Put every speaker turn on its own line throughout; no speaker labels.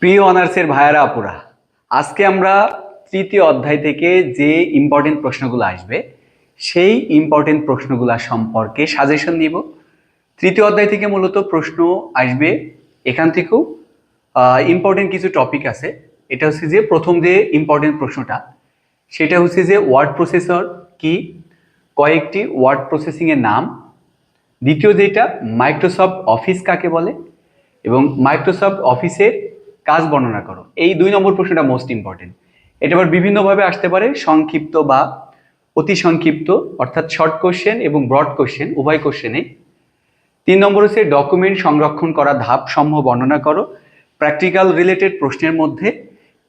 প্রিয় অনার্সের ভাইয়ারা আপুরা, আজকে আমরা তৃতীয় অধ্যায় থেকে যে ইম্পর্টেন্ট প্রশ্নগুলো আসবে সেই ইম্পর্টেন্ট প্রশ্নগুলো সম্পর্কে সাজেশন নিব। তৃতীয় অধ্যায় থেকে মূলত প্রশ্ন আসবে, এখান থেকেও ইম্পর্টেন্ট কিছু টপিক আছে। এটা হচ্ছে যে প্রথম যে ইম্পর্টেন্ট প্রশ্নটা সেটা হচ্ছে যে ওয়ার্ড প্রসেসর কি, কয়েকটি ওয়ার্ড প্রসেসিং এর নাম। দ্বিতীয় যেটা মাইক্রোসফট অফিস কাকে বলে এবং মাইক্রোসফট অফিসের কাজ বর্ণনা করো। এই 2 নম্বর প্রশ্নটা মোস্ট ইম্পর্টেন্ট। এটা আবার বিভিন্নভাবে আসতে পারে, সংক্ষিপ্ত বা অতি সংক্ষিপ্ত, অর্থাৎ শর্ট কোশ্চেন এবং ব্রড কোশ্চেন উভয় কোশ্চেনে। 3 নম্বর হচ্ছে ডকুমেন্ট সংরক্ষণ করা ধাপ সমূহ বর্ণনা করো। প্র্যাকটিক্যাল রিলেটেড প্রশ্নের মধ্যে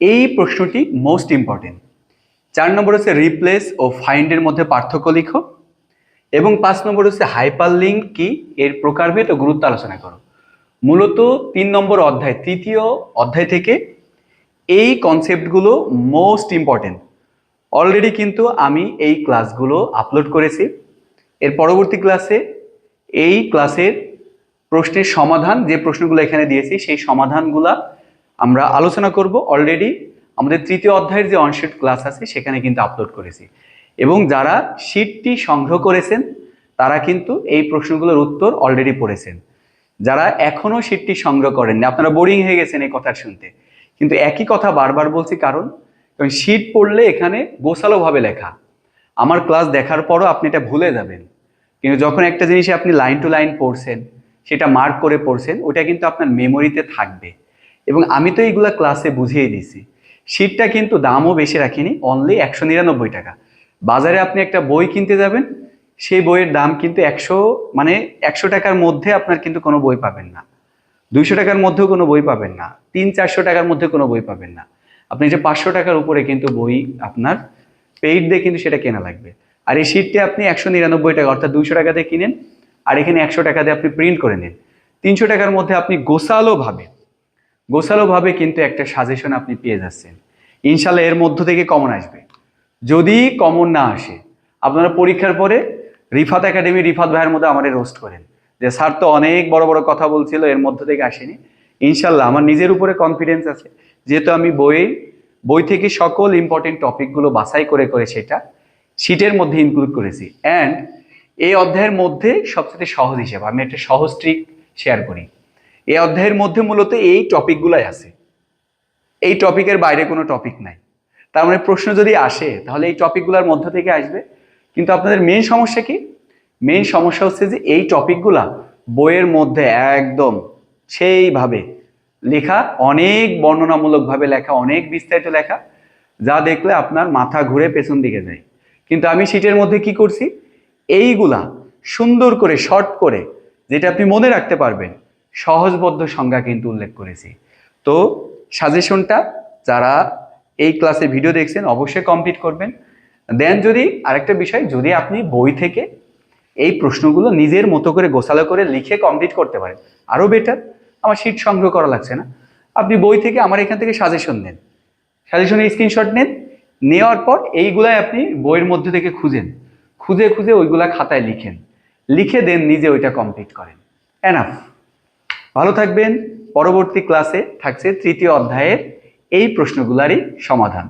এই প্রশ্নটি মোস্ট ইম্পর্টেন্ট। 4 নম্বর হচ্ছে রিপ্লেস ও ফাইন্ডের মধ্যে পার্থক্য লিখো এবং 5 নম্বর হচ্ছে হাইপারলিঙ্ক কি, এর প্রকারভেদ ও গুরুত্ব আলোচনা করো। মূলত 3 নম্বর অধ্যায়, তৃতীয় অধ্যায় থেকে এই কনসেপ্টগুলো মোস্ট ইম্পর্টেন্ট। অলরেডি কিন্তু আমি এই ক্লাসগুলো আপলোড করেছি। এর পরবর্তী ক্লাসে এই ক্লাসের প্রশ্নের সমাধান, যে প্রশ্নগুলো এখানে দিয়েছি সেই সমাধানগুলা আমরা আলোচনা করব। অলরেডি আমাদের তৃতীয় অধ্যায়ের যে অনশিট ক্লাস আছে সেখানে কিন্তু আপলোড করেছি এবং যারা শিটটি সংগ্রহ করেছেন তারা কিন্তু এই প্রশ্নগুলোর উত্তর অলরেডি পড়েছেন। যারা এখনো শিটটি সংগ্রহ করেননি, আপনারা বোরিং হয়ে গেছেন এই কথা শুনতে, কিন্তু একই কথা বারবার বলছি কারণ শিট পড়লে এখানে গোছালোভাবে লেখা। আমার ক্লাস দেখার পরও আপনি এটা ভুলে যাবেন, কিন্তু যখন একটা জিনিসে আপনি লাইন টু লাইন পড়ছেন, সেটা মার্ক করে পড়ছেন, ওটা কিন্তু আপনার মেমোরিতে থাকবে। এবং আমি তো এইগুলা ক্লাসে বুঝিয়ে দিছি। শিটটা কিন্তু দামও বেশি রাখিনি, অনলি 199 টাকা। বাজারে আপনি একটা বই কিনতে যাবেন, সেই বইয়ের দাম কিন্তু 100 টাকার মধ্যে আপনার কিন্তু কোনো বই পাবেন না, 200 টাকার মধ্যেও কোনো বই পাবেন না, 300-400 টাকার মধ্যে কোনো বই পাবেন না। আপনি যে 500 টাকার উপরে কিন্তু বই আপনার পেইড দিয়ে কিন্তু সেটা কেনা লাগবে। আর এই শিটটি আপনি 199 টাকা অর্থাৎ 200 টাকাতে কিনেন, আর এখানে 100 টাকা দিয়ে আপনি প্রিন্ট করে নেন। 300 টাকার মধ্যে আপনি গোছালোভাবে কিন্তু একটা সাজেশন আপনি পেয়ে যাচ্ছেন। ইনশাল্লাহ এর মধ্য থেকে কমন আসবে। যদি কমন না আসে, আপনারা পরীক্ষার পরে রিফাত একাডেমি রিফাত ভাইয়ের মধ্যে আমাদের রোস্ট করেন যে স্যার তো অনেক বড় বড় কথা বলছিল, এর মধ্য থেকে আসেনি। ইনশাল্লাহ আমার নিজের উপরে কনফিডেন্স আছে, যেহেতু আমি বই থেকে সকল ইম্পর্টেন্ট টপিকগুলো বাছাই করে করে সেটা শিটের মধ্যে ইনক্লুড করেছি। অ্যান্ড এই অধ্যায়ের মধ্যে সবচেয়ে সহজ হিসেবে আমি একটা সহজ ট্রিক শেয়ার করি। এই অধ্যায়ের মধ্যে মূলত এই টপিকগুলাই আছে, এই টপিকের বাইরে কোনো টপিক নাই। তার মানে প্রশ্ন যদি আসে তাহলে এই টপিকগুলোর মধ্য থেকে আসবে। কিন্তু আপনাদের মেইন সমস্যা কি? মেইন সমস্যা হচ্ছে যে এই টপিকগুলা বইয়ের মধ্যে একদম সেইভাবে লেখা, অনেক বর্ণনামূলকভাবে লেখা, অনেক বিস্তারিত লেখা, যা দেখলে আপনার মাথা ঘুরে পেছন দিকে যায়। কিন্তু আমি শিটের মধ্যে কি করছি, এইগুলা সুন্দর করে শর্ট করে, যেটা আপনি মনে রাখতে পারবেন, সহজবদ্ধ সংজ্ঞা কিন্তু উল্লেখ করেছি। তো সাজেশনটা যারা এই ক্লাসে ভিডিও দেখছেন অবশ্যই কমপ্লিট করবেন। দেন যদি আরেকটা বিষয়, যদি আপনি বই থেকে এই প্রশ্নগুলো নিজের মতো করে গোছালো করে লিখে কমপ্লিট করতে পারেন আরো বেটার। আমার শিট সংগ্রহ করা লাগছে না, আপনি বই থেকে আমার এখান থেকে সাজেশন নেন, সাজেশনের স্ক্রিনশট নেন, নেওয়ার পর এইগুলাই আপনি বইয়ের মধ্যে থেকে খুঁজে খুঁজে ওইগুলা খাতায় লিখে দেন, নিজে ওইটা কমপ্লিট করেন। এনাফ। ভালো থাকবেন। পরবর্তী ক্লাসে থাকছে তৃতীয় অধ্যায়ের এই প্রশ্নগুলারই সমাধান।